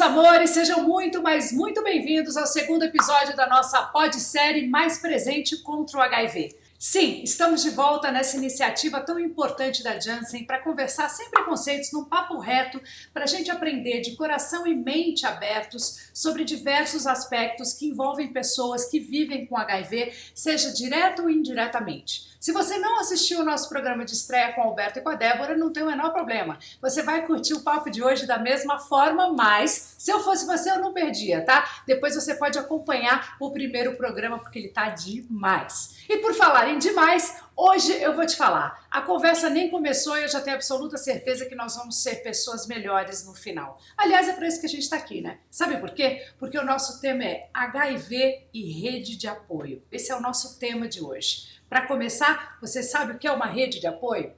amores, sejam muito, mas muito bem-vindos ao segundo episódio da nossa podsérie Mais Presente contra o HIV. Sim, estamos de volta nessa iniciativa tão importante da Janssen para conversar sem preconceitos, num papo reto, para a gente aprender de coração e mente abertos sobre diversos aspectos que envolvem pessoas que vivem com HIV, seja direto ou indiretamente. Se você não assistiu o nosso programa de estreia com o Alberto e com a Débora, não tem o menor problema. Você vai curtir o papo de hoje da mesma forma, mas se eu fosse você, eu não perdia, tá? Depois você pode acompanhar o primeiro programa, porque ele tá demais. E por falar em demais, hoje eu vou te falar. A conversa nem começou e eu já tenho absoluta certeza que nós vamos ser pessoas melhores no final. Aliás, é para isso que a gente está aqui, né? Sabe por quê? Porque o nosso tema é HIV e rede de apoio. Esse é o nosso tema de hoje. Para começar, você sabe o que é uma rede de apoio?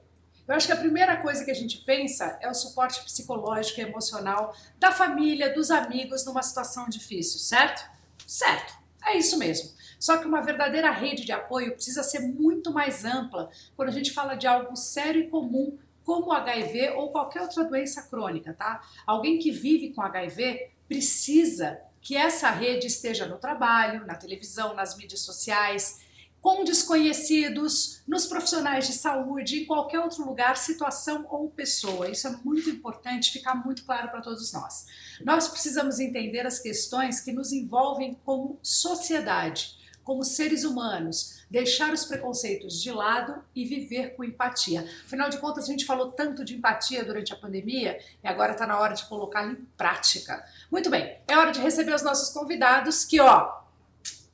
Eu acho que a primeira coisa que a gente pensa é o suporte psicológico e emocional da família, dos amigos numa situação difícil, certo? Certo, é isso mesmo. Só que uma verdadeira rede de apoio precisa ser muito mais ampla quando a gente fala de algo sério e comum, como o HIV ou qualquer outra doença crônica, tá? Alguém que vive com HIV precisa que essa rede esteja no trabalho, na televisão, nas mídias sociais, com desconhecidos, nos profissionais de saúde, em qualquer outro lugar, situação ou pessoa. Isso é muito importante ficar muito claro para todos nós. Nós precisamos entender as questões que nos envolvem como sociedade, como seres humanos, deixar os preconceitos de lado e viver com empatia. Afinal de contas, a gente falou tanto de empatia durante a pandemia e agora está na hora de colocá-la em prática. Muito bem, é hora de receber os nossos convidados que,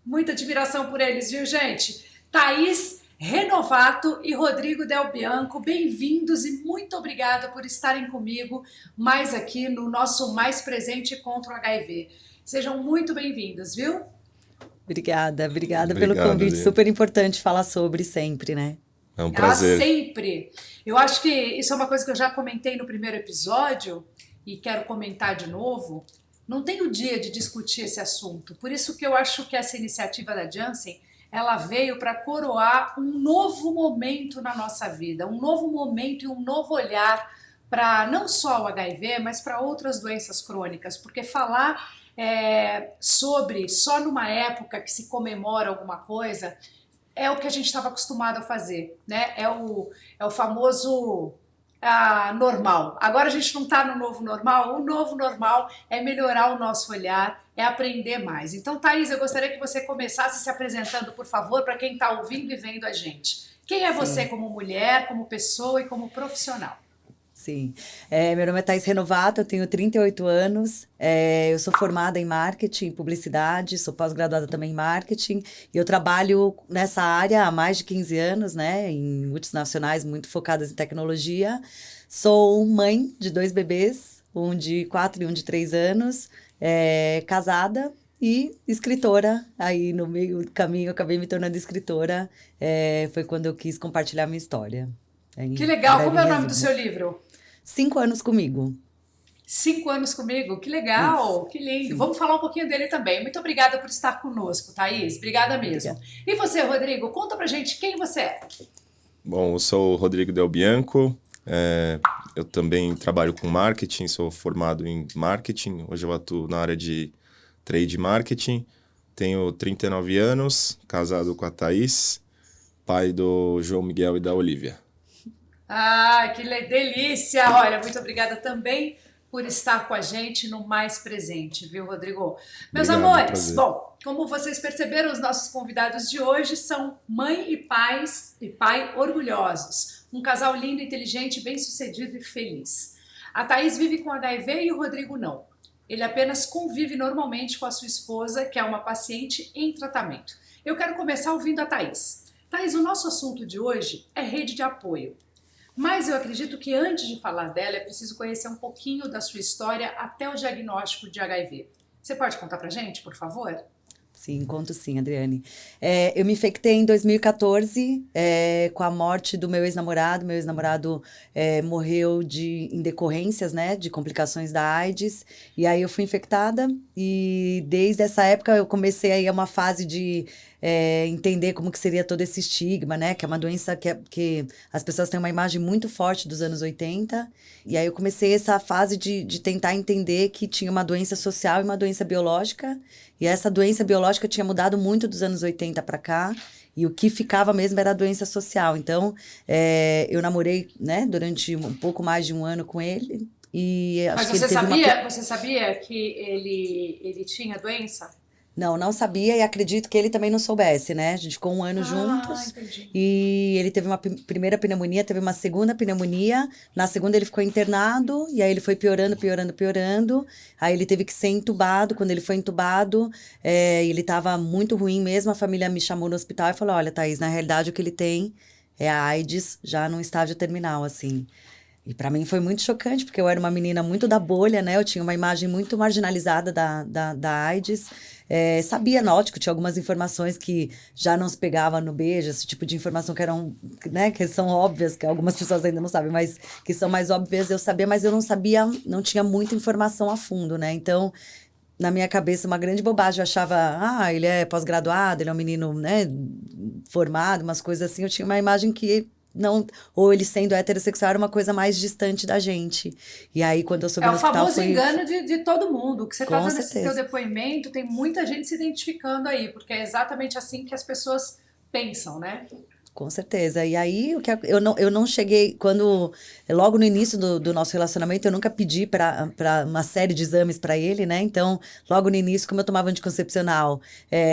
muita admiração por eles, viu, gente? Thaís Renovato e Rodrigo Del Bianco, bem-vindos e muito obrigada por estarem comigo mais aqui no nosso Mais Presente contra o HIV. Sejam muito bem-vindos, viu? Obrigada pelo convite. Lê. Super importante falar sobre sempre, né? É um prazer. Sempre. Eu acho que isso é uma coisa que eu já comentei no primeiro episódio e quero comentar de novo. Não tem o dia de discutir esse assunto. Por isso que eu acho que essa iniciativa da Janssen, ela veio para coroar um novo momento na nossa vida, um novo momento e um novo olhar para não só o HIV, mas para outras doenças crônicas, porque falar sobre só numa época que se comemora alguma coisa é o que a gente estava acostumado a fazer, né? É o famoso normal. Agora a gente não está no novo normal. O novo normal é melhorar o nosso olhar, é aprender mais. Então, Thaís, eu gostaria que você começasse se apresentando, por favor, para quem está ouvindo e vendo a gente. Quem é você como mulher, como pessoa e como profissional? Sim, meu nome é Thaís Renovato, eu tenho 38 anos, eu sou formada em marketing e publicidade, sou pós-graduada também em marketing, e eu trabalho nessa área há mais de 15 anos, né, em multinacionais muito focadas em tecnologia. Sou mãe de 2 bebês, um de 4 e um de 3 anos, casada e escritora. Aí no meio do caminho eu acabei me tornando escritora, foi quando eu quis compartilhar minha história. Que legal, como é o nome do seu livro? 5 anos comigo. 5 anos comigo, que legal, que lindo. Sim. Vamos falar um pouquinho dele também. Muito obrigada por estar conosco, Thaís. Obrigada mesmo. Obrigada. E você, Rodrigo, conta pra gente quem você é. Bom, eu sou o Rodrigo Del Bianco, eu também trabalho com marketing, sou formado em marketing. Hoje eu atuo na área de trade marketing. Tenho 39 anos, casado com a Thaís, pai do João Miguel e da Olivia. Que delícia! Olha, muito obrigada também por estar com a gente no Mais Presente, viu, Rodrigo? Meus amores, bom, como vocês perceberam, os nossos convidados de hoje são mãe e pai orgulhosos. Um casal lindo, inteligente, bem-sucedido e feliz. A Thaís vive com HIV e o Rodrigo não. Ele apenas convive normalmente com a sua esposa, que é uma paciente em tratamento. Eu quero começar ouvindo a Thaís. Thaís, o nosso assunto de hoje é rede de apoio. Mas eu acredito que antes de falar dela, é preciso conhecer um pouquinho da sua história até o diagnóstico de HIV. Você pode contar pra gente, por favor? Sim, conto sim, Adriane. Eu me infectei em 2014 com a morte do meu ex-namorado. Meu ex-namorado morreu em decorrências, né, de complicações da AIDS. E aí eu fui infectada e desde essa época eu comecei aí uma fase de entender como que seria todo esse estigma, né? Que é uma doença que as pessoas têm uma imagem muito forte dos anos 80. E aí eu comecei essa fase de tentar entender que tinha uma doença social e uma doença biológica. E essa doença biológica tinha mudado muito dos anos 80 para cá. E o que ficava mesmo era a doença social. Então, eu namorei, né, durante um pouco mais de um ano com ele. E acho Mas que ele você teve você sabia que ele tinha doença? Não sabia e acredito que ele também não soubesse, né? A gente ficou um ano juntos Entendi. e ele teve uma primeira pneumonia, teve uma segunda pneumonia. Na segunda ele ficou internado e aí ele foi piorando, piorando, piorando. Aí ele teve que ser entubado. Quando ele foi entubado, ele estava muito ruim mesmo. A família me chamou no hospital e falou: Olha, Thaís, na realidade o que ele tem é a AIDS já num estágio terminal, assim. E para mim foi muito chocante, porque eu era uma menina muito da bolha, né? Eu tinha uma imagem muito marginalizada da AIDS. Sabia, lógico, tinha algumas informações que já não se pegava no beijo, esse tipo de informação que eram, né? Que são óbvias, que algumas pessoas ainda não sabem, mas que são mais óbvias, eu sabia, mas eu não sabia, não tinha muita informação a fundo, né? Então, na minha cabeça, uma grande bobagem. Eu achava, ele é pós-graduado, ele é um menino, né, formado, umas coisas assim. Eu tinha uma imagem que não, ou ele sendo heterossexual era uma coisa mais distante da gente. E aí, quando eu soube É no o hospital, famoso engano de todo mundo. O que você está com dando esse teu certeza. depoimento, tem muita gente se identificando aí, porque é exatamente assim que as pessoas pensam, né? Com certeza. E aí, eu não cheguei, logo no início do nosso relacionamento, eu nunca pedi para uma série de exames para ele, né? Então, logo no início, como eu tomava anticoncepcional,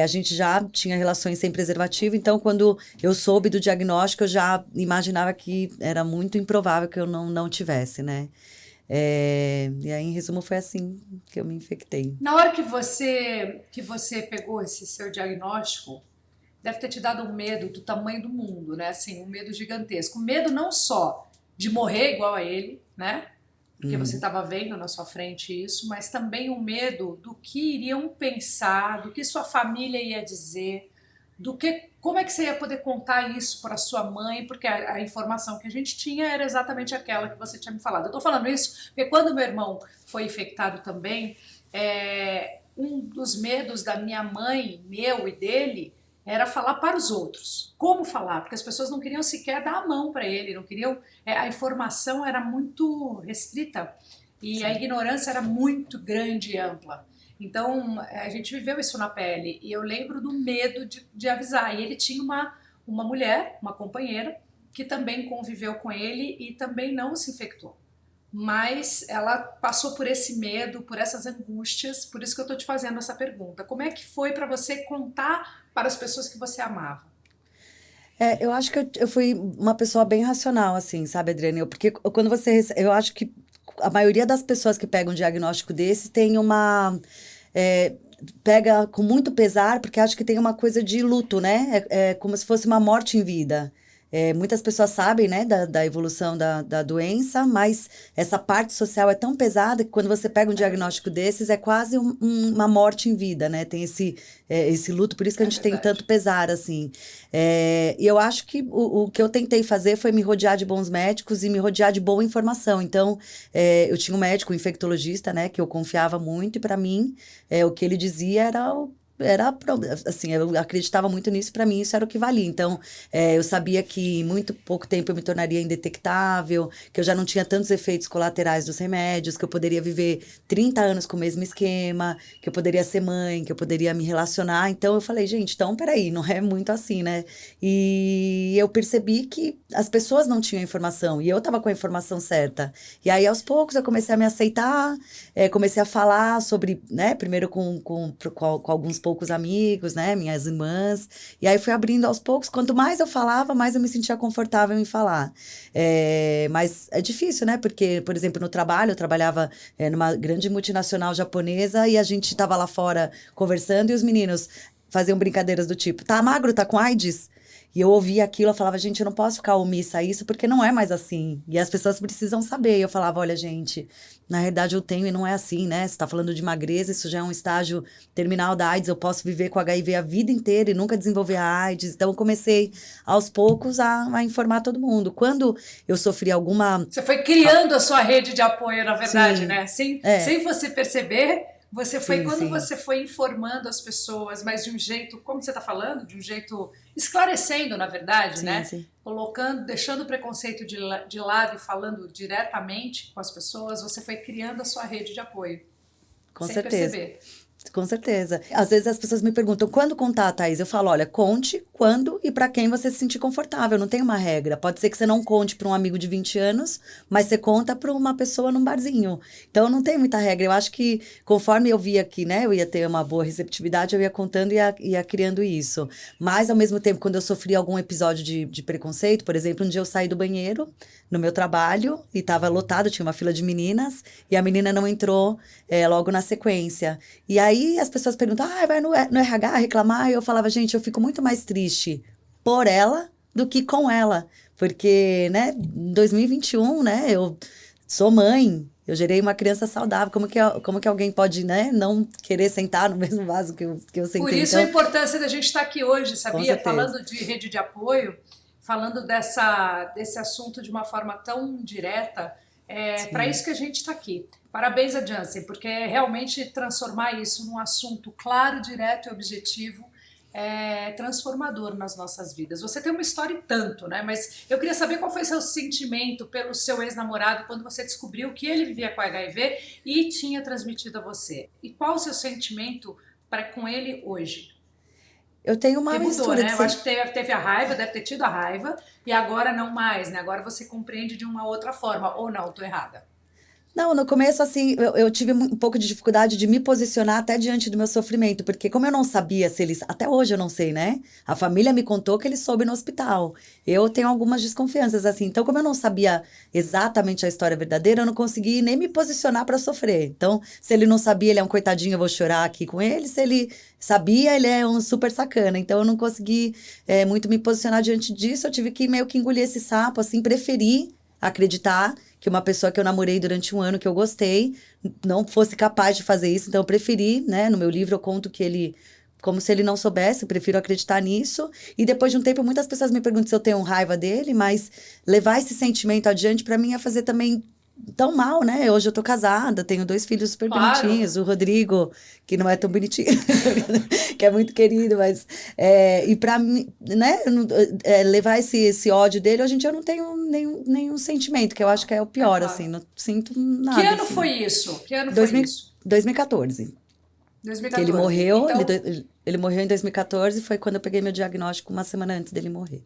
a gente já tinha relações sem preservativo. Então, quando eu soube do diagnóstico, eu já imaginava que era muito improvável que eu não tivesse, né? E aí, em resumo, foi assim que eu me infectei. Na hora que você pegou esse seu diagnóstico, deve ter te dado um medo do tamanho do mundo, né? Assim, um medo gigantesco. Medo não só de morrer igual a ele, né? Porque você estava vendo na sua frente isso, mas também um medo do que iriam pensar, do que sua família ia dizer, como é que você ia poder contar isso para sua mãe, porque a informação que a gente tinha era exatamente aquela que você tinha me falado. Eu estou falando isso porque quando meu irmão foi infectado também, um dos medos da minha mãe, meu e dele, era falar para os outros. Como falar? Porque as pessoas não queriam sequer dar a mão para ele, não queriam. A informação era muito restrita e Sim. A ignorância era muito grande e ampla. Então, a gente viveu isso na pele. E eu lembro do medo de avisar. E ele tinha uma mulher, uma companheira, que também conviveu com ele e também não se infectou. Mas ela passou por esse medo, por essas angústias, por isso que eu estou te fazendo essa pergunta. Como é que foi para você contar para as pessoas que você amava? Eu acho que eu fui uma pessoa bem racional, assim, sabe, Adriane? Porque quando eu acho que a maioria das pessoas que pegam um diagnóstico desse tem pega com muito pesar, porque acho que tem uma coisa de luto, né? É como se fosse uma morte em vida. Muitas pessoas sabem, né, da evolução da doença, mas essa parte social é tão pesada que quando você pega um diagnóstico desses, é quase uma morte em vida, né? Tem esse luto, por isso que a gente tem tanto pesar, assim. E eu acho que o que eu tentei fazer foi me rodear de bons médicos e me rodear de boa informação. Então, eu tinha um médico, um infectologista, né, que eu confiava muito, e para mim, o que ele dizia era assim, eu acreditava muito nisso, para mim isso era o que valia. Então, eu sabia que em muito pouco tempo eu me tornaria indetectável, que eu já não tinha tantos efeitos colaterais dos remédios, que eu poderia viver 30 anos com o mesmo esquema, que eu poderia ser mãe, que eu poderia me relacionar. Então, eu falei, gente, então, peraí, não é muito assim, né? E eu percebi que as pessoas não tinham informação, e eu estava com a informação certa. E aí, aos poucos, eu comecei a me aceitar, comecei a falar sobre, né, primeiro com alguns poucos amigos, né, minhas irmãs, e aí fui abrindo aos poucos. Quanto mais eu falava, mais eu me sentia confortável em falar. Mas é difícil, né, porque, por exemplo, no trabalho, eu trabalhava numa grande multinacional japonesa e a gente estava lá fora conversando e os meninos faziam brincadeiras do tipo, tá magro, tá com AIDS? E eu ouvia aquilo, eu falava, gente, eu não posso ficar omissa a isso, porque não é mais assim. E as pessoas precisam saber. E eu falava, olha, gente, na realidade eu tenho e não é assim, né? Você tá falando de magreza, isso já é um estágio terminal da AIDS, eu posso viver com HIV a vida inteira e nunca desenvolver a AIDS. Então eu comecei, aos poucos, a informar todo mundo. Quando eu sofri alguma... Você foi criando a sua rede de apoio, na verdade, Sim, né? Sem você perceber... Quando sim, você foi informando as pessoas, mas de um jeito, como você está falando, de um jeito esclarecendo, na verdade, sim, né? sim. Colocando, deixando o preconceito de lado e falando diretamente com as pessoas, você foi criando a sua rede de apoio, Com sem certeza. perceber. Com certeza. Às vezes as pessoas me perguntam quando contar, Thaís? Eu falo, olha, conte quando e para quem você se sentir confortável. Não tem uma regra. Pode ser que você não conte para um amigo de 20 anos, mas você conta para uma pessoa num barzinho. Então não tem muita regra. Eu acho que conforme eu via que, né, eu ia ter uma boa receptividade, eu ia contando e ia criando isso. Mas ao mesmo tempo, quando eu sofri algum episódio de preconceito, por exemplo, um dia eu saí do banheiro no meu trabalho e estava lotado, tinha uma fila de meninas e a menina não entrou logo na sequência. E aí as pessoas perguntam, vai no RH reclamar? E eu falava, gente, eu fico muito mais triste por ela do que com ela. Porque, né, em 2021, né, eu sou mãe, eu gerei uma criança saudável. Como que alguém pode, né, não querer sentar no mesmo vaso que eu Por sentei? isso a Então, importância da gente estar aqui hoje, com sabia? certeza. Falando de rede de apoio, falando desse assunto de uma forma tão direta, para Sim. isso que a gente está aqui. Parabéns a Jansen, porque realmente transformar isso num assunto claro, direto e objetivo é transformador nas nossas vidas. Você tem uma história e tanto, né? Mas eu queria saber qual foi seu sentimento pelo seu ex-namorado quando você descobriu que ele vivia com HIV e tinha transmitido a você. E qual o seu sentimento com ele hoje? Eu tenho uma Porque mudou, mistura de né? Eu acho que teve a raiva, deve ter tido a raiva, e agora não mais, né? Agora você compreende de uma outra forma, ou não, estou errada. Não, no começo, assim, eu tive um pouco de dificuldade de me posicionar até diante do meu sofrimento, porque como eu não sabia se eles, até hoje eu não sei, né? A família me contou que ele soube no hospital. Eu tenho algumas desconfianças, assim. Então, como eu não sabia exatamente a história verdadeira, eu não consegui nem me posicionar para sofrer. Então, se ele não sabia, ele é um coitadinho, eu vou chorar aqui com ele. Se ele sabia, ele é um super sacana. Então, eu não consegui, muito me posicionar diante disso. Eu tive que meio que engolir esse sapo, assim, preferi acreditar que uma pessoa que eu namorei durante um ano, que eu gostei, não fosse capaz de fazer isso. Então, eu preferi, né? No meu livro, eu conto que ele, como se ele não soubesse, eu prefiro acreditar nisso. E depois de um tempo, muitas pessoas me perguntam se eu tenho raiva dele, mas levar esse sentimento adiante, para mim, é fazer também tão mal, né? Hoje eu tô casada, tenho 2 filhos super Claro, bonitinhos, o Rodrigo, que não é tão bonitinho, que é muito querido, mas e para mim, né, levar esse ódio dele, hoje em dia eu não tenho nenhum sentimento, que eu acho que é o é pior, assim, claro. não sinto Que nada, ano assim. foi isso? Que ano foi 2000, isso? 2014, que ele 2014. morreu, Então, ele morreu em 2014, foi quando eu peguei meu diagnóstico uma semana antes dele morrer.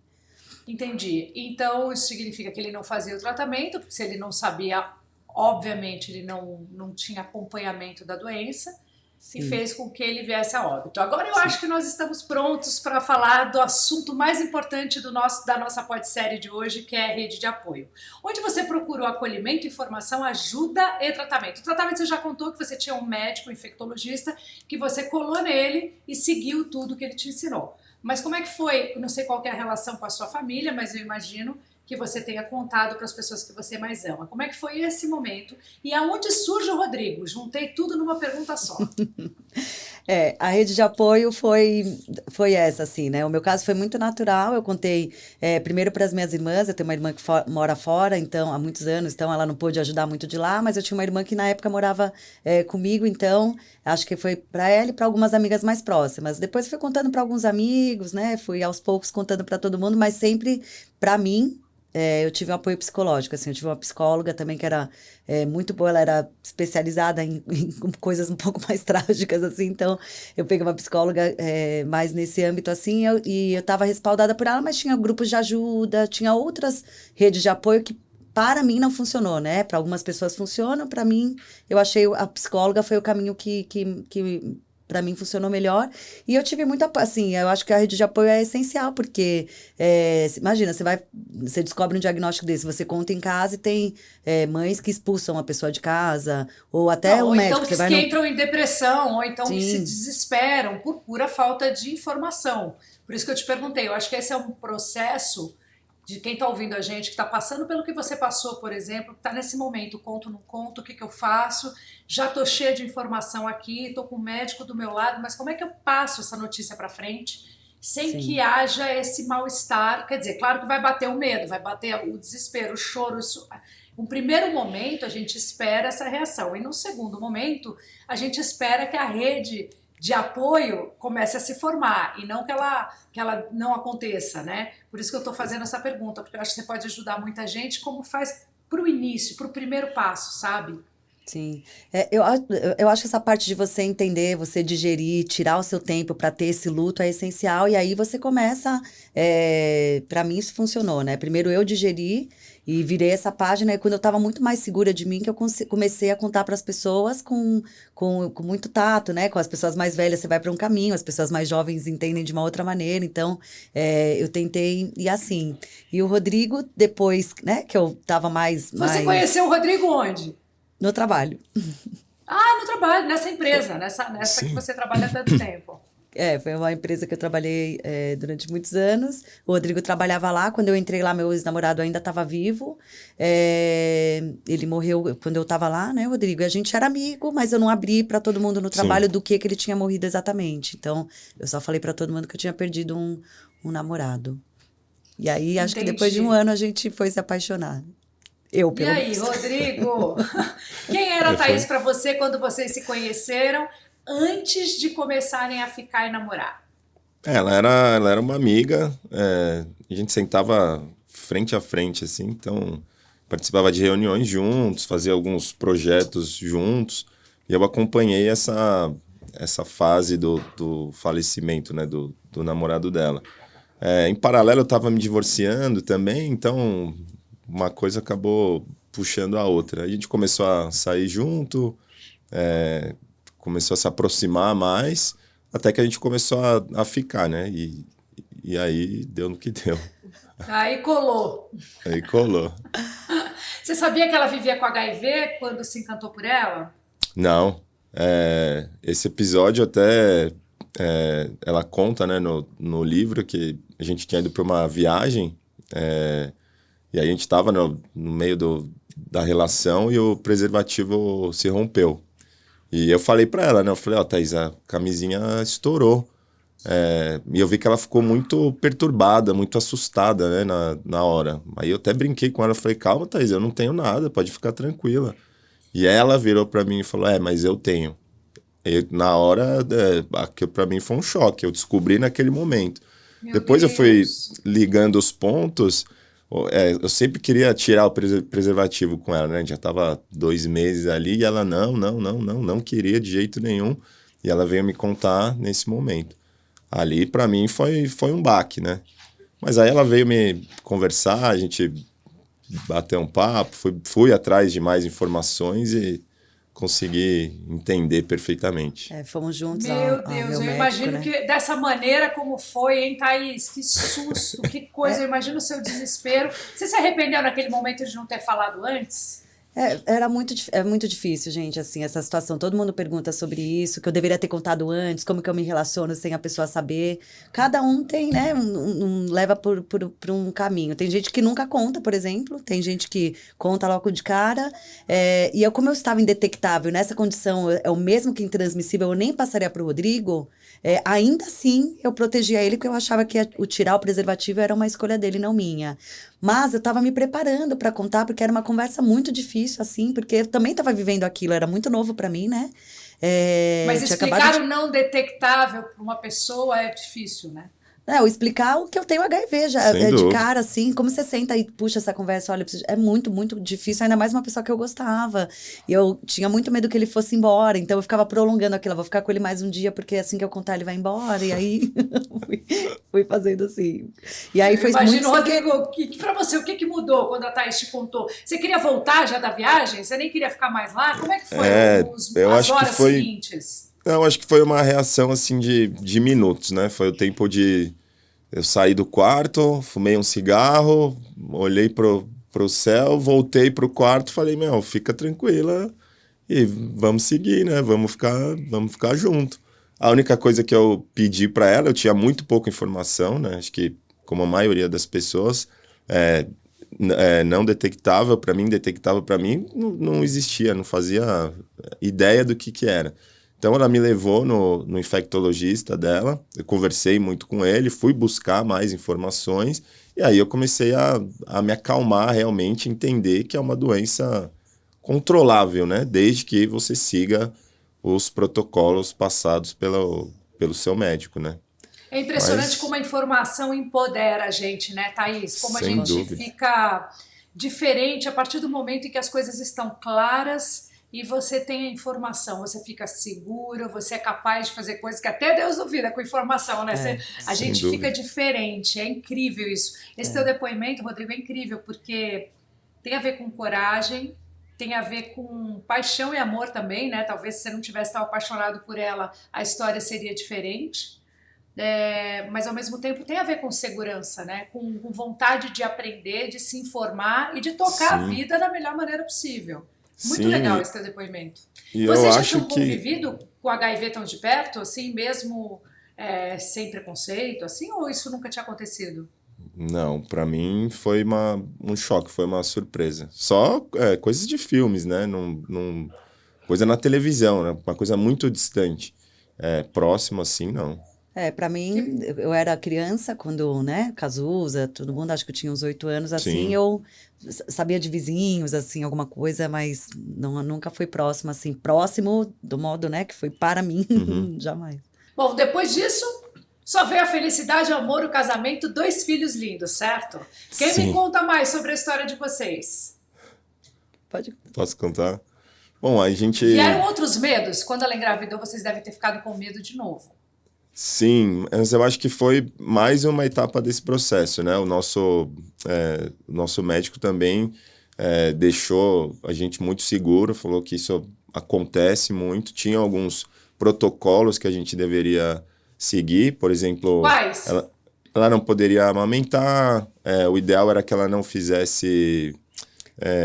entendi. Então, isso significa que ele não fazia o tratamento, porque se ele não sabia, obviamente, ele não tinha acompanhamento da doença e Sim, fez com que ele viesse a óbito. Agora eu sim. acho que nós estamos prontos para falar do assunto mais importante da nossa podsérie de hoje, que é a rede de apoio. Onde você procurou acolhimento, informação, ajuda e tratamento. O tratamento você já contou que você tinha um médico, um infectologista, que você colou nele e seguiu tudo que ele te ensinou. Mas como é que foi? Eu não sei qual que é a relação com a sua família, mas eu imagino que você tenha contado para as pessoas que você mais ama. Como é que foi esse momento? E aonde surge o Rodrigo? Juntei tudo numa pergunta só. A rede de apoio foi essa, assim, né? O meu caso foi muito natural. Eu contei primeiro para as minhas irmãs. Eu tenho uma irmã que mora fora, então, há muitos anos, então ela não pôde ajudar muito de lá, mas eu tinha uma irmã que na época morava comigo, então acho que foi para ela e para algumas amigas mais próximas. Depois fui contando para alguns amigos, né? Fui aos poucos contando para todo mundo, mas sempre para mim. Eu tive um apoio psicológico, assim, eu tive uma psicóloga também que era muito boa, ela era especializada em coisas um pouco mais trágicas, assim, então eu peguei uma psicóloga mais nesse âmbito, assim, e eu estava respaldada por ela, mas tinha grupos de ajuda, tinha outras redes de apoio que para mim não funcionou, né? Para algumas pessoas funcionam, para mim, eu achei a psicóloga foi o caminho que para mim funcionou melhor. E eu tive muito apoio, assim, eu acho que a rede de apoio é essencial, porque imagina, você descobre um diagnóstico desse, você conta em casa e tem mães que expulsam a pessoa de casa, ou até Não, o ou então médico, você vai que no. entram em depressão, ou então que se Sim, desesperam por pura falta de informação. Por isso que eu te perguntei, eu acho que esse é um processo de quem está ouvindo a gente, que está passando pelo que você passou, por exemplo, que está nesse momento, conto, não conto, o que, que eu faço, já estou cheia de informação aqui, estou com o médico do meu lado, mas como é que eu passo essa notícia para frente sem que sim. haja esse mal-estar? Quer dizer, claro que vai bater o medo, vai bater o desespero, o choro, Um primeiro momento, a gente espera essa reação. E no segundo momento, a gente espera que a rede de apoio comece a se formar e não que ela não aconteça, né? Por isso que eu estou fazendo essa pergunta, porque eu acho que você pode ajudar muita gente, como faz para o início, para o primeiro passo, sabe? Sim. Eu acho que essa parte de você entender, você digerir, tirar o seu tempo para ter esse luto é essencial. E aí você começa. Para mim, isso funcionou, né? Primeiro eu digeri e virei essa página. E quando eu estava muito mais segura de mim, que eu comecei a contar para as pessoas com muito tato, né? Com as pessoas mais velhas, você vai para um caminho, as pessoas mais jovens entendem de uma outra maneira. Então, eu tentei ir assim. E o Rodrigo, depois, né, que eu estava Você conheceu o Rodrigo onde? no trabalho. Ah, no trabalho, nessa empresa, nessa que Sim. você trabalha há tanto tempo. Foi uma empresa que eu trabalhei durante muitos anos. O Rodrigo trabalhava lá. Quando eu entrei lá, meu ex-namorado ainda estava vivo. Ele morreu quando eu estava lá, né, Rodrigo? E a gente era amigo, mas eu não abri para todo mundo no trabalho Sim. do que ele tinha morrido exatamente. Então, eu só falei para todo mundo que eu tinha perdido um namorado. E aí, acho que depois de um Entendi. ano, a gente foi se apaixonar. Eu, E pelo aí, menos. Rodrigo? Quem era a Thaís Foi. para você quando vocês se conheceram antes de começarem a ficar e namorar? Ela era uma amiga, a gente sentava frente a frente, assim, então participava de reuniões juntos, fazia alguns projetos juntos, e eu acompanhei essa fase do falecimento, né, do namorado dela. Em paralelo, eu estava me divorciando também, então uma coisa acabou puxando a outra. A gente começou a sair junto, começou a se aproximar mais, até que a gente começou a ficar, né? E aí deu no que deu. Aí colou. Aí colou. Você sabia que ela vivia com HIV quando se encantou por ela? Não, esse episódio até ela conta, né, no livro que a gente tinha ido para uma viagem, e aí a gente estava no meio da relação e o preservativo se rompeu. E eu falei para ela, né, eu falei, ó, Thaís, a camisinha estourou. E eu vi que ela ficou muito perturbada, muito assustada, né, na hora. Aí eu até brinquei com ela, eu falei, calma, Thaís, eu não tenho nada, pode ficar tranquila. E ela virou para mim e falou, mas eu tenho. E na hora, aquilo para mim foi um choque, eu descobri naquele momento. Meu Depois eu fui Deus. ligando os pontos, eu sempre queria tirar o preservativo com ela, né? Já tava 2 meses ali e ela não queria de jeito nenhum. E ela veio me contar nesse momento. Ali, para mim, foi um baque, né? Mas aí ela veio me conversar, a gente bateu um papo, fui atrás de mais informações e consegui entender perfeitamente. Fomos juntos Meu ao Deus, meu eu médico, imagino né? que dessa maneira como foi, hein, Thaís? Que susto, que coisa, eu imagino o seu desespero. Você se arrependeu naquele momento de não ter falado antes? É muito difícil, gente, assim, essa situação. Todo mundo pergunta sobre isso, que eu deveria ter contado antes, como que eu me relaciono sem a pessoa saber. Cada um tem, né, leva por um caminho. Tem gente que nunca conta, por exemplo, tem gente que conta logo de cara. E como eu estava indetectável nessa condição, é o mesmo que intransmissível, eu nem passaria para o Rodrigo. Ainda assim, eu protegia ele, porque eu achava que o tirar o preservativo era uma escolha dele, não minha. Mas eu estava me preparando para contar, porque era uma conversa muito difícil, assim, porque eu também estava vivendo aquilo, era muito novo para mim, né? Mas Tinha acabado explicar de o não detectável para uma pessoa é difícil, né? eu explicar o que eu tenho HIV já, Sem de dúvida. cara, assim, como você senta e puxa essa conversa, olha, é muito, muito difícil, ainda mais uma pessoa que eu gostava, e eu tinha muito medo que ele fosse embora, então eu ficava prolongando aquilo, eu vou ficar com ele mais um dia, porque assim que eu contar ele vai embora, e aí fui fazendo assim, e aí Eu foi muito imagino, sem querer. Rodrigo, para você, o que mudou quando a Thaís te contou? Você queria voltar já da viagem? Você nem queria ficar mais lá? Como é que foi Eu as acho que horas foi. seguintes? Eu acho que foi uma reação assim de minutos, né? Foi o tempo de eu sair do quarto, fumei um cigarro, olhei pro céu, voltei pro quarto, falei, meu, fica tranquila e vamos seguir, né? Vamos ficar junto. A única coisa que eu pedi para ela, eu tinha muito pouca informação, né? Acho que, como a maioria das pessoas, não detectável para mim, não existia, não fazia ideia do que era. Então ela me levou no infectologista dela, eu conversei muito com ele, fui buscar mais informações E aí eu comecei a me acalmar realmente, entender que é uma doença controlável, né? Desde que você siga os protocolos passados pelo seu médico, né? É impressionante como Mas, a informação empodera a gente, né, Thaís? Como a sem gente dúvida. fica diferente a partir do momento em que as coisas estão claras e você tem a informação, você fica seguro, você é capaz de fazer coisas que até Deus duvida com informação, né? A Sem gente fica dúvida. diferente, é incrível isso. Esse teu depoimento, Rodrigo, é incrível, porque tem a ver com coragem, tem a ver com paixão e amor também, né? Talvez se você não tivesse tão apaixonado por ela, a história seria diferente. Mas ao mesmo tempo tem a ver com segurança, né? Com vontade de aprender, de se informar e de tocar a Sim, vida da melhor maneira possível. Muito sim. legal esse teu depoimento. E eu Você já acho tinha que convivido com HIV tão de perto, assim, mesmo sem preconceito, assim, ou isso nunca tinha acontecido? não, pra mim foi um choque, foi uma surpresa. Só coisas de filmes, né? Coisa na televisão, né? Uma coisa muito distante. Próximo assim, não. Pra mim, Que- eu era criança quando, né, Cazuza, todo mundo, acho que eu tinha uns 8 anos, assim, Sim. eu sabia de vizinhos, assim, alguma coisa, mas não, nunca fui próxima, assim, próximo do modo, né, que foi para mim, Uhum. jamais. Bom, depois disso, só veio a felicidade, o amor, o casamento, 2 filhos lindos, certo? Quem me Sim. conta mais sobre a história de vocês? Pode. Posso contar? Bom, a gente. Vieram outros medos? Quando ela engravidou, vocês devem ter ficado com medo de novo. Sim, mas eu acho que foi mais uma etapa desse processo, né? O nosso médico também deixou a gente muito seguro, falou que isso acontece muito. Tinha alguns protocolos que a gente deveria seguir, por exemplo, Quais? ela não poderia amamentar, o ideal era que ela não fizesse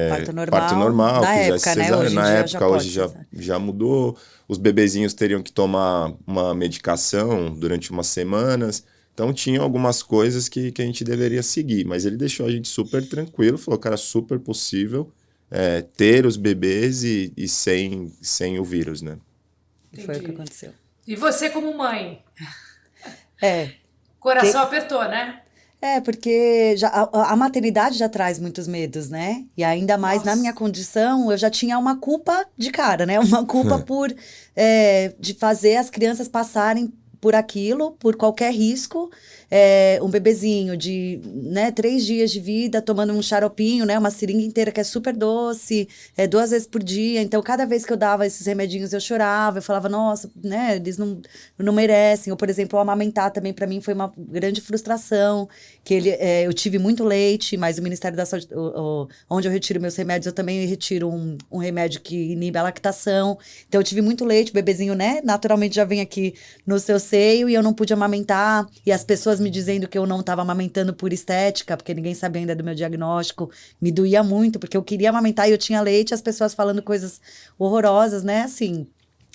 Parto parto normal, normal, na fizesse época, né, cesárea. hoje em Na dia já época, hoje pode já, cesar. já mudou. Os bebezinhos teriam que tomar uma medicação durante umas semanas. Então, tinha algumas coisas que a gente deveria seguir. Mas ele deixou a gente super tranquilo, falou que era super possível ter os bebês e sem o vírus, né? E foi o que Entendi. aconteceu. E você, como mãe? É, Coração te- apertou, né? porque a maternidade já traz muitos medos, né? E ainda mais na minha Nossa. condição, eu já tinha uma culpa de cara, né? Uma culpa de fazer as crianças passarem por aquilo, por qualquer risco. Um bebezinho de, né, 3 dias de vida, tomando um xaropinho, né? Uma seringa inteira que é super doce, 2 vezes por dia. Então, cada vez que eu dava esses remedinhos, eu chorava, eu falava, nossa, né? Eles não merecem. Ou, por exemplo, amamentar também para mim foi uma grande frustração eu tive muito leite, mas o Ministério da Saúde, onde eu retiro meus remédios, eu também retiro um remédio que inibe a lactação. Então, eu tive muito leite, o bebezinho, né? Naturalmente já vem aqui no seu seio e eu não pude amamentar. E as pessoas me dizendo que eu não estava amamentando por estética, porque ninguém sabia ainda do meu diagnóstico. Me doía muito, porque eu queria amamentar e eu tinha leite, e as pessoas falando coisas horrorosas, né? Assim.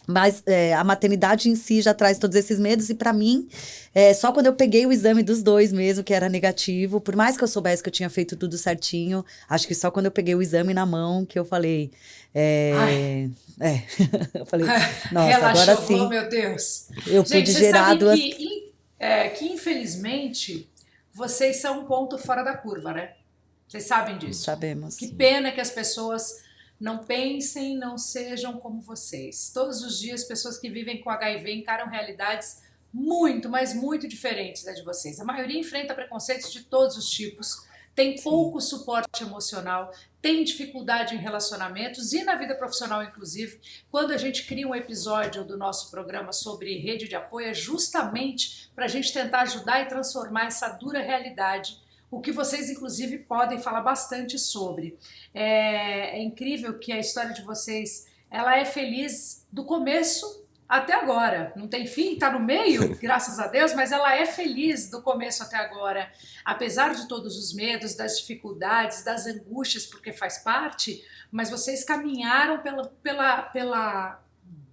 Mas a maternidade em si já traz todos esses medos, e para mim, só quando eu peguei o exame dos dois mesmo, que era negativo, por mais que eu soubesse que eu tinha feito tudo certinho, acho que só quando eu peguei o exame na mão que eu falei. Ai, É, eu falei, nossa, agora relaxou, falou, sim, meu Deus. eu Gente, pude vocês gerar sabem duas. que infelizmente vocês são um ponto fora da curva, né? Vocês sabem disso. Que Sabemos. pena que as pessoas não pensem, não sejam como vocês. Todos os dias, pessoas que vivem com HIV encaram realidades muito, mas muito diferentes da de vocês. A maioria enfrenta preconceitos de todos os tipos, tem Sim. pouco suporte emocional, tem dificuldade em relacionamentos e na vida profissional, inclusive. Quando a gente cria um episódio do nosso programa sobre rede de apoio, é justamente para a gente tentar ajudar e transformar essa dura realidade, o que vocês, inclusive, podem falar bastante sobre. É incrível que a história de vocês, ela é feliz do começo até agora. Não tem fim, está no meio, graças a Deus, mas ela é feliz do começo até agora. Apesar de todos os medos, das dificuldades, das angústias, porque faz parte, mas vocês caminharam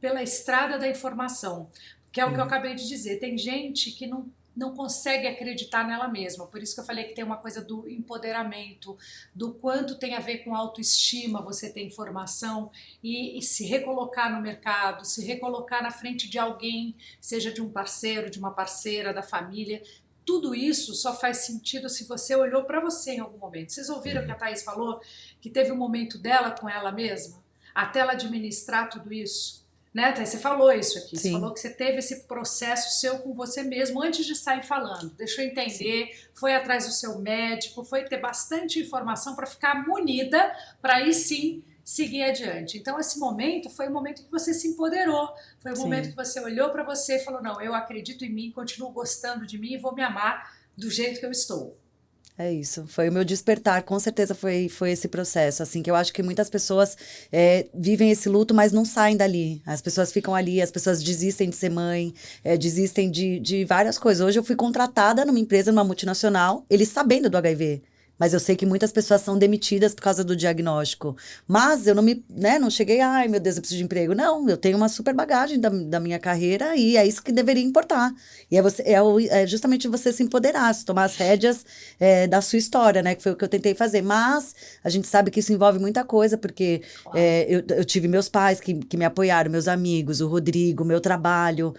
pela estrada da informação, que é o que eu Uhum. acabei de dizer. Tem gente que não consegue acreditar nela mesma. Por isso que eu falei que tem uma coisa do empoderamento, do quanto tem a ver com autoestima você ter informação e se recolocar no mercado, se recolocar na frente de alguém, seja de um parceiro, de uma parceira, da família. tudo isso só faz sentido se você olhou para você em algum momento. Vocês ouviram que a Thaís falou que teve um momento dela com ela mesma, até ela administrar tudo isso? Né, Thaís? Você falou isso aqui. Sim. Você falou que você teve esse processo seu com você mesmo antes de sair falando. Deixou entender, sim, foi atrás do seu médico, foi ter bastante informação para ficar munida, para aí sim seguir adiante. Então, esse momento foi o momento que você se empoderou, foi o sim, momento que você olhou para você e falou, não, eu acredito em mim, continuo gostando de mim e vou me amar do jeito que eu estou. É isso, foi o meu despertar, com certeza foi esse processo, assim, que eu acho que muitas pessoas vivem esse luto, mas não saem dali, as pessoas ficam ali, as pessoas desistem de ser mãe, desistem de várias coisas. Hoje eu fui contratada numa empresa, numa multinacional, eles sabendo do HIV, mas eu sei que muitas pessoas são demitidas por causa do diagnóstico. Mas eu não cheguei, ai meu Deus, eu preciso de emprego. Não, eu tenho uma super bagagem da minha carreira e é isso que deveria importar. E é justamente você se empoderar, se tomar as rédeas da sua história, né? Que foi o que eu tentei fazer. Mas a gente sabe que isso envolve muita coisa, porque eu tive meus pais que me apoiaram, meus amigos, o Rodrigo, meu trabalho.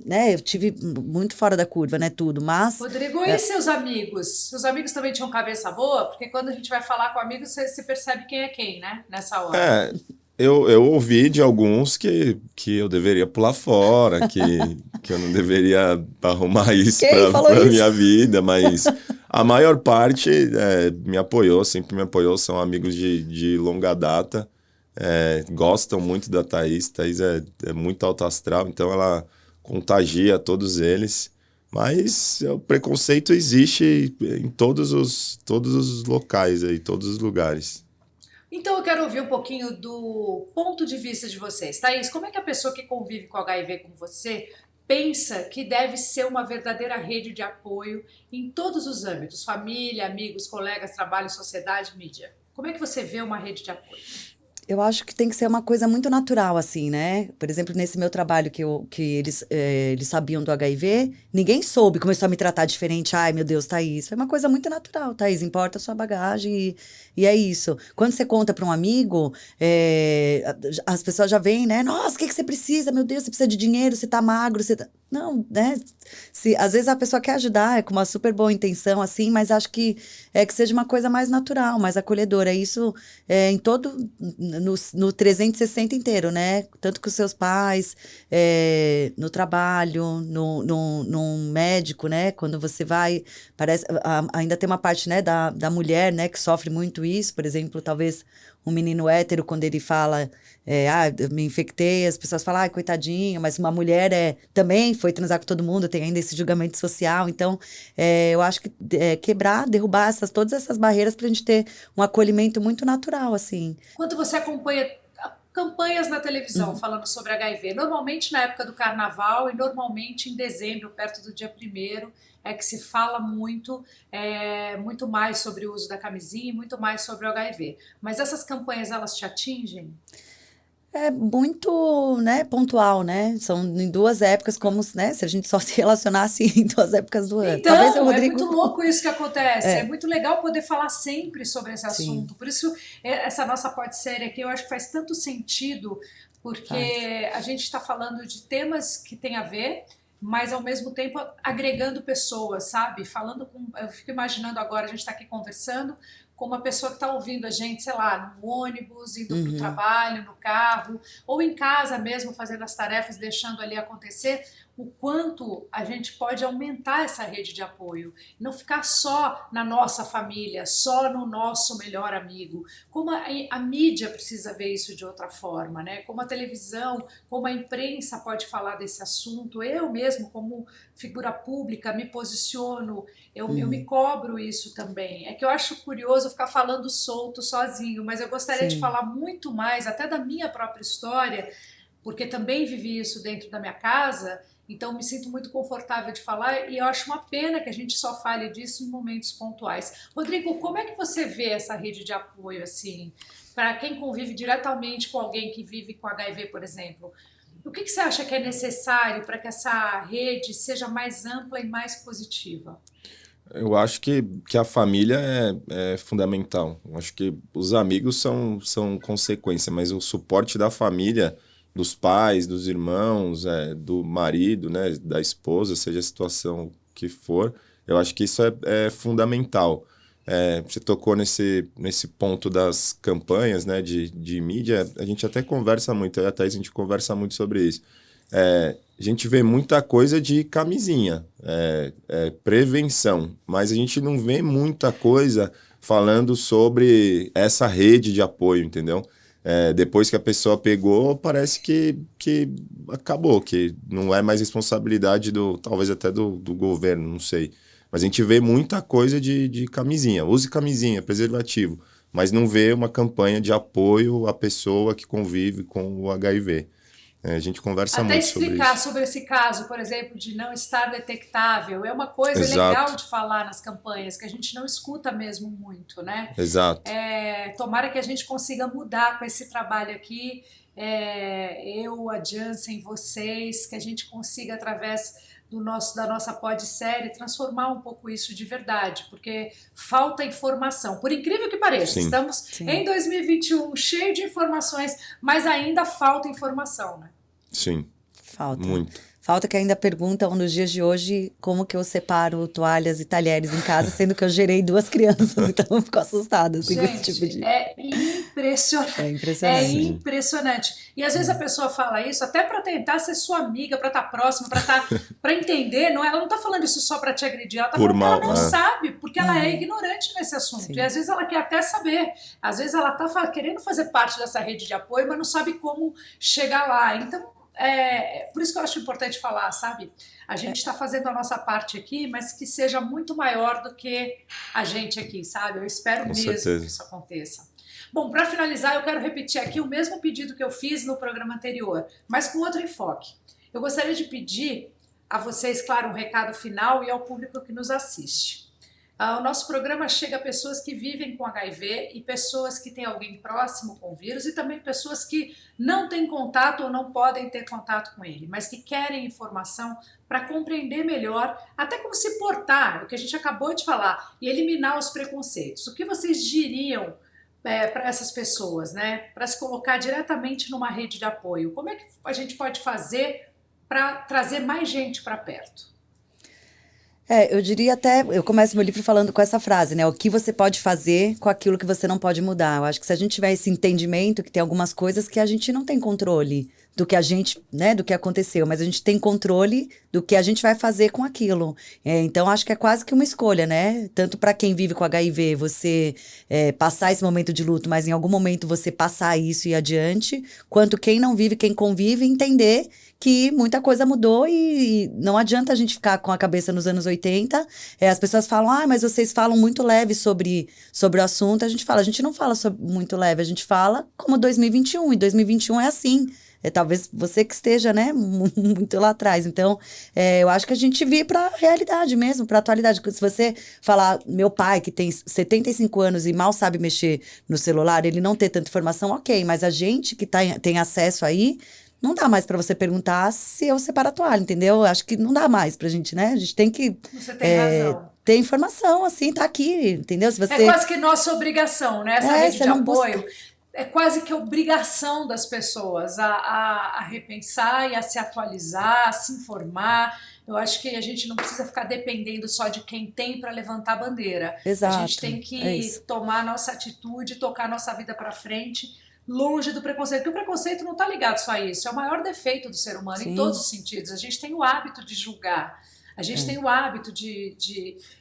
Né, eu tive muito fora da curva, né, tudo, mas... Rodrigo, e seus amigos? Seus amigos também tinham cabeça boa? Porque quando a gente vai falar com amigos, você percebe quem é quem, né, nessa hora. Eu ouvi de alguns que eu deveria pular fora, que eu não deveria arrumar isso pra minha vida, mas a maior parte me apoiou, sempre me apoiou, são amigos de longa data, gostam muito da Thaís. Thaís é muito alto astral, então ela contagia todos eles, mas o preconceito existe em todos os locais aí, todos os lugares. Então eu quero ouvir um pouquinho do ponto de vista de vocês. Thaís, como é que a pessoa que convive com HIV como você pensa que deve ser uma verdadeira rede de apoio em todos os âmbitos, família, amigos, colegas, trabalho, sociedade, mídia? Como é que você vê uma rede de apoio? Eu acho que tem que ser uma coisa muito natural, assim, né? Por exemplo, nesse meu trabalho que eles sabiam do HIV, ninguém soube, começou a me tratar diferente. Ai, meu Deus, Thaís. Foi uma coisa muito natural, Thaís. Importa a sua bagagem e é isso. Quando você conta para um amigo, as pessoas já vêm, né? Nossa, o que você precisa? Meu Deus, você precisa de dinheiro, você tá magro, você tá... Não, né? Às vezes a pessoa quer ajudar, com uma super boa intenção, assim, mas acho que seja uma coisa mais natural, mais acolhedora. Isso em todo... No 360 inteiro, né? Tanto com os seus pais, no trabalho, num médico, né? Quando você vai, parece, ainda tem uma parte, né, da mulher, né, que sofre muito isso. Por exemplo, talvez um menino hétero, quando ele fala, eu me infectei, as pessoas falam, ai, coitadinho, mas uma mulher também foi transar com todo mundo, tem ainda esse julgamento social. Então, eu acho que derrubar todas essas barreiras para a gente ter um acolhimento muito natural, assim. Quando você acompanha campanhas na televisão falando sobre HIV, normalmente na época do carnaval e normalmente em dezembro, perto do dia 1º, é que se fala muito mais sobre o uso da camisinha e muito mais sobre o HIV. Mas essas campanhas, elas te atingem? É muito, né, pontual, né? São em duas épocas, como, né, se a gente só se relacionasse em duas épocas do ano. Então, talvez o Rodrigo... é muito louco isso que acontece. É muito legal poder falar sempre sobre esse assunto. Sim. Por isso, essa nossa podsérie aqui, eu acho que faz tanto sentido, porque a gente está falando de temas que tem a ver, mas ao mesmo tempo agregando pessoas, sabe? Eu fico imaginando agora, a gente está aqui conversando com uma pessoa que está ouvindo a gente, sei lá, no ônibus, indo para o trabalho, no carro, ou em casa mesmo, fazendo as tarefas, deixando ali acontecer, o quanto a gente pode aumentar essa rede de apoio, não ficar só na nossa família, só no nosso melhor amigo. Como a mídia precisa ver isso de outra forma, né? Como a televisão, como a imprensa pode falar desse assunto. Eu mesmo, como figura pública, me posiciono, eu me cobro isso também. É que eu acho curioso ficar falando solto, sozinho, mas eu gostaria de falar muito mais, até da minha própria história, porque também vivi isso dentro da minha casa. Então, me sinto muito confortável de falar e eu acho uma pena que a gente só fale disso em momentos pontuais. Rodrigo, como é que você vê essa rede de apoio, assim, para quem convive diretamente com alguém que vive com HIV, por exemplo? O que você acha que é necessário para que essa rede seja mais ampla e mais positiva? Eu acho que a família é fundamental. Eu acho que os amigos são consequência, mas o suporte da família, dos pais, dos irmãos, do marido, né, da esposa, seja a situação que for, Eu acho que isso é fundamental. Você tocou nesse ponto das campanhas, né, de mídia, a gente até conversa muito, eu e a Thaís, a gente conversa muito sobre isso. A gente vê muita coisa de camisinha, prevenção, mas a gente não vê muita coisa falando sobre essa rede de apoio, entendeu? Depois que a pessoa pegou, parece que acabou, que não é mais responsabilidade talvez até do governo, não sei. Mas a gente vê muita coisa de camisinha. Use camisinha, preservativo. Mas não vê uma campanha de apoio à pessoa que convive com o HIV. A gente conversa Até muito sobre explicar isso. sobre esse caso, por exemplo, de não estar detectável. É uma coisa Exato. legal de falar nas campanhas, que a gente não escuta mesmo muito, né? Exato. Tomara que a gente consiga mudar com esse trabalho aqui. Eu, a Janssen, vocês, que a gente consiga, através da nossa podsérie, transformar um pouco isso de verdade, porque falta informação. Por incrível que pareça, Sim. estamos em 2021, cheio de informações, mas ainda falta informação, né? Sim. Falta. Muito. Falta que ainda perguntam nos dias de hoje como que eu separo toalhas e talheres em casa, sendo que eu gerei 2 crianças, então eu fico assustada assim, com esse tipo de... É impressionante. É impressionante. É impressionante. E às vezes a pessoa fala isso até para tentar ser sua amiga, para estar próxima, para entender. Ela não está falando isso só para te agredir, ela está falando que ela não sabe, porque ela é ignorante nesse assunto. Sim. E às vezes ela quer até saber. Às vezes ela está querendo fazer parte dessa rede de apoio, mas não sabe como chegar lá. Então, por isso que eu acho importante falar, sabe? A gente está fazendo a nossa parte aqui, mas que seja muito maior do que a gente aqui, sabe? Eu espero Com mesmo certeza. que isso aconteça. Bom, para finalizar, eu quero repetir aqui o mesmo pedido que eu fiz no programa anterior, mas com outro enfoque. Eu gostaria de pedir a vocês, claro, um recado final e ao público que nos assiste. O nosso programa chega a pessoas que vivem com HIV e pessoas que têm alguém próximo com o vírus e também pessoas que não têm contato ou não podem ter contato com ele, mas que querem informação para compreender melhor até como se portar, o que a gente acabou de falar, e eliminar os preconceitos. O que vocês diriam para essas pessoas, né? Para se colocar diretamente numa rede de apoio? Como é que a gente pode fazer para trazer mais gente para perto? Eu diria até, eu começo meu livro falando com essa frase, né? O que você pode fazer com aquilo que você não pode mudar. Eu acho que se a gente tiver esse entendimento que tem algumas coisas que a gente não tem controle do que a gente, né, do que aconteceu, mas a gente tem controle do que a gente vai fazer com aquilo. Então, acho que é quase que uma escolha, né? Tanto para quem vive com HIV, você passar esse momento de luto, mas em algum momento você passar isso e ir adiante, quanto quem não vive, quem convive, entender que muita coisa mudou e não adianta a gente ficar com a cabeça nos anos 80. As pessoas falam, mas vocês falam muito leve sobre o assunto. A gente não fala muito leve, a gente fala como 2021, e 2021 é assim. Talvez você que esteja, né, muito lá atrás. Então, eu acho que a gente vir para a realidade mesmo, para a atualidade. Se você falar, meu pai, que tem 75 anos e mal sabe mexer no celular, ele não ter tanta informação, ok. Mas a gente que tem acesso aí, não dá mais para você perguntar se eu separo a toalha, entendeu? Acho que não dá mais pra gente, né? A gente tem que... Você tem razão. Ter informação, assim, tá aqui, entendeu? Se você... É quase que nossa obrigação, né? Essa rede de apoio... Busca... É quase que obrigação das pessoas a repensar e a se atualizar, a se informar. Eu acho que a gente não precisa ficar dependendo só de quem tem para levantar a bandeira. Exato, a gente tem que tomar a nossa atitude, tocar a nossa vida para frente, longe do preconceito. Porque o preconceito não está ligado só a isso. É o maior defeito do ser humano. Sim. Em todos os sentidos. A gente tem o hábito de julgar. A gente tem o hábito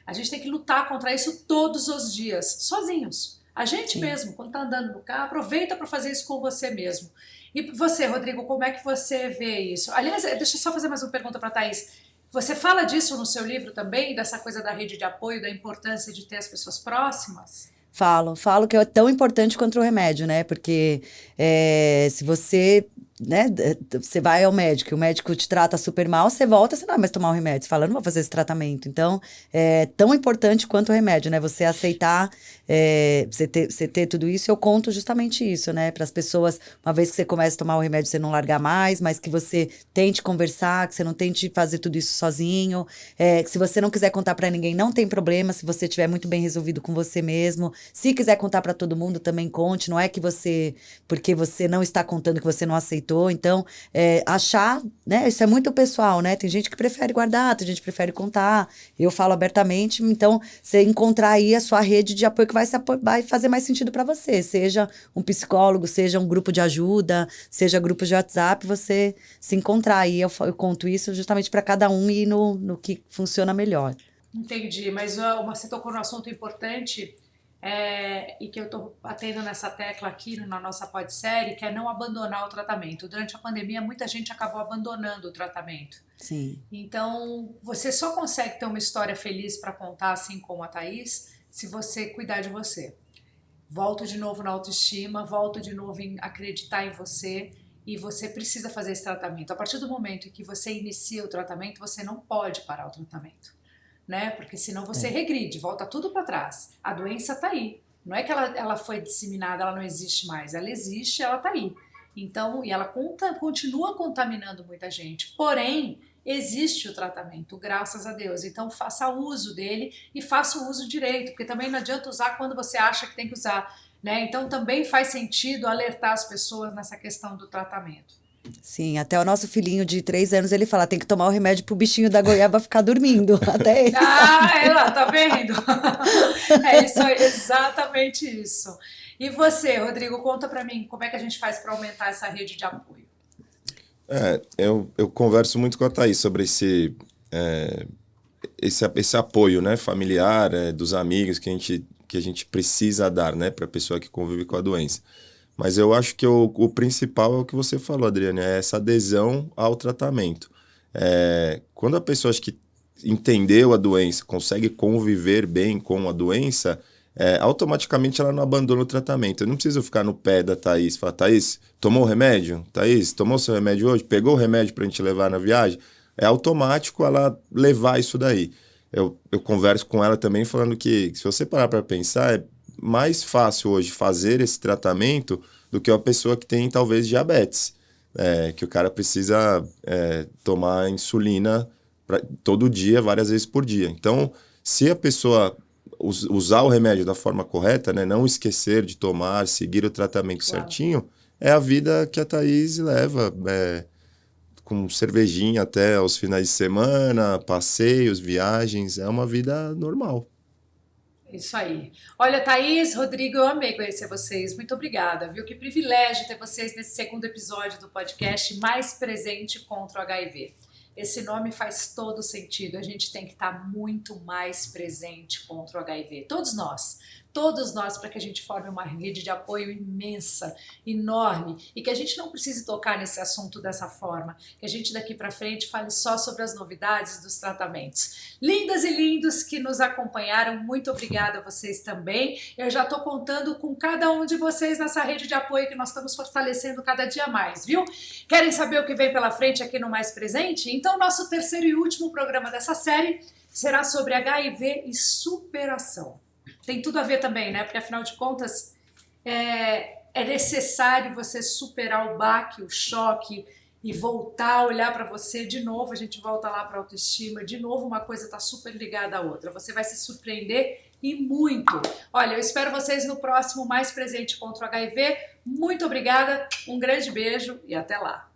a gente tem que lutar contra isso todos os dias, sozinhos. A gente Sim. mesmo, quando está andando no carro, aproveita para fazer isso com você mesmo. E você, Rodrigo, como é que você vê isso? Aliás, deixa eu só fazer mais uma pergunta para a Thaís. Você fala disso no seu livro também, dessa coisa da rede de apoio, da importância de ter as pessoas próximas? Falo que é tão importante quanto o remédio, né? Porque se você, né, você vai ao médico e o médico te trata super mal, você volta, você não vai mais tomar o remédio. Você fala, eu não vou fazer esse tratamento. Então, é tão importante quanto o remédio, né? Você aceitar, você ter tudo isso. Eu conto justamente isso, né? Para as pessoas, uma vez que você começa a tomar o remédio, você não largar mais, mas que você tente conversar, que você não tente fazer tudo isso sozinho. Que se você não quiser contar para ninguém, não tem problema, se você estiver muito bem resolvido com você mesmo. Se quiser contar para todo mundo, também conte. Não é que porque você não está contando, que você não aceitou aproveitou. Então, achar, né? Isso é muito pessoal, né? Tem gente que prefere guardar, tem gente que prefere contar. Eu falo abertamente. Então, você encontrar aí a sua rede de apoio que vai fazer mais sentido para você. Seja um psicólogo, seja um grupo de ajuda, seja grupos de WhatsApp, você se encontrar aí. Eu conto isso justamente para cada um e no que funciona melhor. Entendi, mas você tocou num assunto importante e que eu estou batendo nessa tecla aqui na nossa podsérie, que é não abandonar o tratamento. Durante a pandemia, muita gente acabou abandonando o tratamento. Sim. Então, você só consegue ter uma história feliz para contar, assim como a Thaís, se você cuidar de você. Volto de novo na autoestima, volto de novo em acreditar em você, e você precisa fazer esse tratamento. A partir do momento em que você inicia o tratamento, você não pode parar o tratamento. Né? Porque senão você regride, volta tudo para trás. A doença está aí. Não é que ela foi disseminada, ela não existe mais. Ela existe, ela está aí. Então, e ela continua contaminando muita gente. Porém, existe o tratamento, graças a Deus. Então, faça uso dele e faça o uso direito, porque também não adianta usar quando você acha que tem que usar. Né? Então, também faz sentido alertar as pessoas nessa questão do tratamento. Sim, até o nosso filhinho de 3 anos, ele fala, tem que tomar o remédio pro bichinho da goiaba ficar dormindo, até ele. Ela, tá vendo? É isso, exatamente isso. E você, Rodrigo, conta pra mim, como é que a gente faz para aumentar essa rede de apoio? Eu converso muito com a Thaís sobre esse apoio, né, familiar, dos amigos que a gente precisa dar, né, para a pessoa que convive com a doença. Mas eu acho que o principal é o que você falou, Adriane, é essa adesão ao tratamento. Quando a pessoa acho que entendeu a doença, consegue conviver bem com a doença, automaticamente ela não abandona o tratamento. Eu não preciso ficar no pé da Thaís, falar, Thaís, tomou o remédio? Thaís, tomou seu remédio hoje? Pegou o remédio para a gente levar na viagem? É automático ela levar isso daí. Eu converso com ela também falando que, se você parar para pensar, mais fácil hoje fazer esse tratamento do que uma pessoa que tem talvez diabetes, que o cara precisa tomar insulina todo dia, várias vezes por dia. Então, se a pessoa usar o remédio da forma correta, né, não esquecer de tomar, seguir o tratamento certinho, é a vida que a Thaís leva, com cervejinha até aos finais de semana, passeios, viagens, é uma vida normal. Isso aí. Olha, Thaís, Rodrigo, eu amei conhecer vocês. Muito obrigada, viu? Que privilégio ter vocês nesse segundo episódio do podcast Mais Presente contra o HIV. Esse nome faz todo sentido. A gente tem que estar muito mais presente contra o HIV. Todos nós, para que a gente forme uma rede de apoio imensa, enorme, e que a gente não precise tocar nesse assunto dessa forma, que a gente daqui para frente fale só sobre as novidades dos tratamentos. Lindas e lindos que nos acompanharam, muito obrigada a vocês também. Eu já estou contando com cada um de vocês nessa rede de apoio que nós estamos fortalecendo cada dia mais, viu? Querem saber o que vem pela frente aqui no Mais Presente? Então, nosso terceiro e último programa dessa série será sobre HIV e superação. Tem tudo a ver também, né? Porque, afinal de contas, é necessário você superar o baque, o choque e voltar a olhar para você. De novo, a gente volta lá para a autoestima. De novo, uma coisa está super ligada à outra. Você vai se surpreender e muito. Olha, eu espero vocês no próximo Mais Presente contra o HIV. Muito obrigada, um grande beijo e até lá.